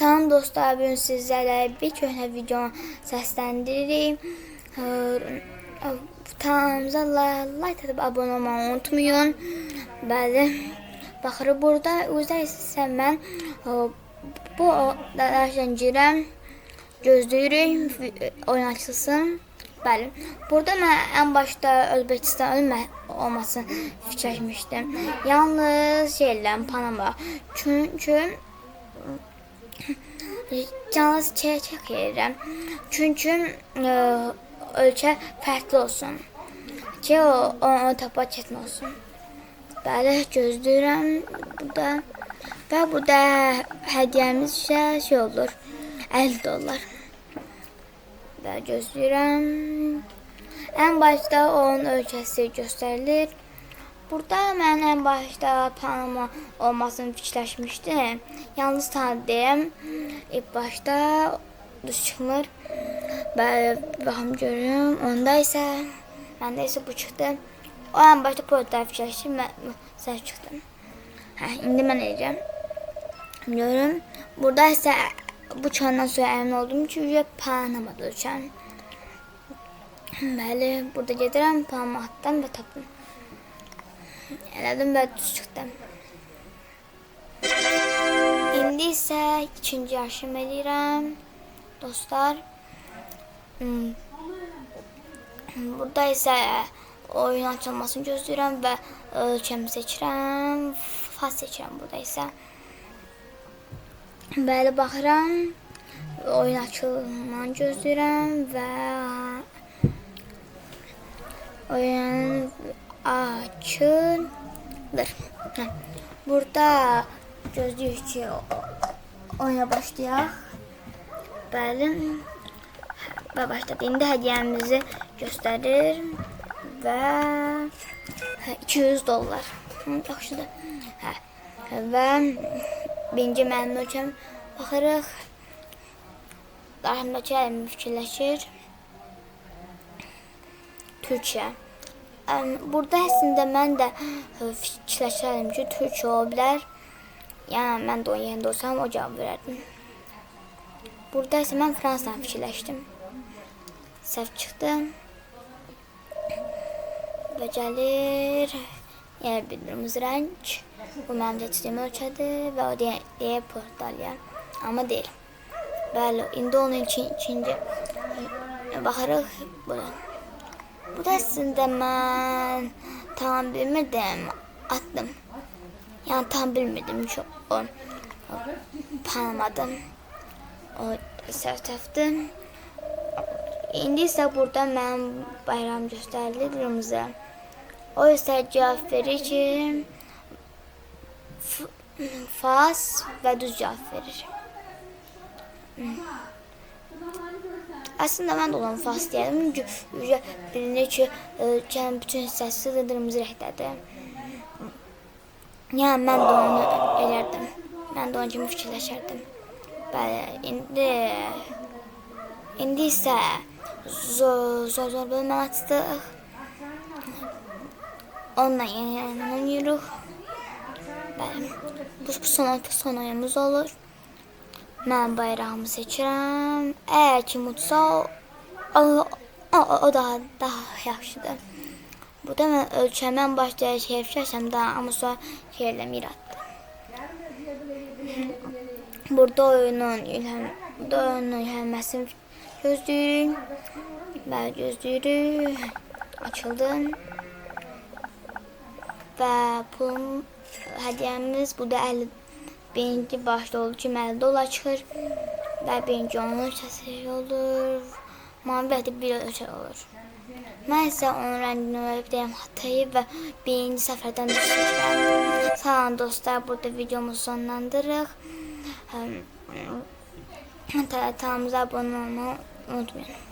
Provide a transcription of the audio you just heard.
Salam dostlar, bugün sizlərlə bir köhnə videonu səsləndiririk. Kanalımıza like edib abunə olmayı unutmayın. Bəli, baxırıq burada. Üzə isə mən bu daşdan girəm, gözləyirik oyun açılsın. Bəli, burada mən ən başda Özbəkistan olmasını fikirləşmişdim. Yalnız Panama. Çünki canlı çəkirəm. Çünki ölkə fərqli olsun. Ki o tapa çətin olsun. Bəli, gözləyirəm burada. Və burada hədiyyəmiz isə olur. $50. Və gözləyirəm. Ən başda onun ölkəsi göstərilir. Burada mən ən başda Panama olmasını fikirləşmişdim. Yalnız tanıdım. İlk başda düz çıxmır. Baxım görürüm. Onda isə məndə isə bu çıxdı. O ən başda prototyp fikirləşdim. Mən səhv çıxdım. İndi mən edəcəm. Görürüm. Burada isə bu çandan sonra əmin oldum ki, Panama'da ölkəm. Bəli, burada gedirəm, Panama atdım və tapdım. Elədim və düz çıxdım. İndi isə ikinci yarışım edirəm. Dostlar. Burada isə oyun açılmasını gözləyirəm və ölkəmi seçirəm. Fas seçirəm burada isə. Bəli, baxıram. Oyun açılmanı gözləyirəm və oyun açılır. Burada gözləyirik ki, oyuna başlayaq. Bəli. Və başladı. İndi hədiyyəmizi göstərir və $200. Yaxşıdır. Və birinci mənim ölkəm baxırıq. Daxilindəki əlimi fikirləşir. Türkiyə. Burada əslində mən də fikirləşərdim ki, Türkiyə ola bilər. Yəni, mən də onun yerində olsam, o cavab verərdim. Burada isə mən Fransanı fikirləşdim. Səhv çıxdı. Və gəlir. Yəni, bir qırmızı rəng. Bu mənim seçdiyim ölkədir və o deyək Portugaliya. Amma deyil. Bəli, indi onun ikinci baxırıq. Bu da əslində mən tam bilmirdim, atdım. Yəni tam bilmirdim ki, o Panama'dan o səhv tapdım. İndi isə burada mənim bayrağım göstərilir, qırmızı. O isə cavab verir ki, Fas və düz cavab verir. Əslində mən də olan Fas deyəlim. Bilinir ki, ölkənin bütün hissəsi qırmızı rəngdədir. Yəni, mən də onu elərdim. Mən də onun kimi fikirləşərdim. Bəli, indi isə zor bölməni açdıq. Onunla yeni oynayırıq. Bəli, bu son oyunumuz olur. Mən bayrağımı seçirəm. Əgər kim utsa, o daha yaxşıdır. Burada mən ölkəmən başlayıb fikirləşəm daha, amma sonra fikirləmir atdı. Burada oyunun ilhəlməsini gözləyirik. Bəli, gözləyirik. Açıldı. Və pulum, hədiyyəmiz burada 50. Birinci başda olduğu kimi $50 çıxır. Və birinci onun ölkəsi olur. Mavi bir ölkə olur. Mən isə onun rəngini öyrəb deyəm hatayıb və birinci səfərdən düşürəm. Salam dostlar, burada videomuzu sonlandırırıq. Kanalımıza abunə olmayı unutmayın.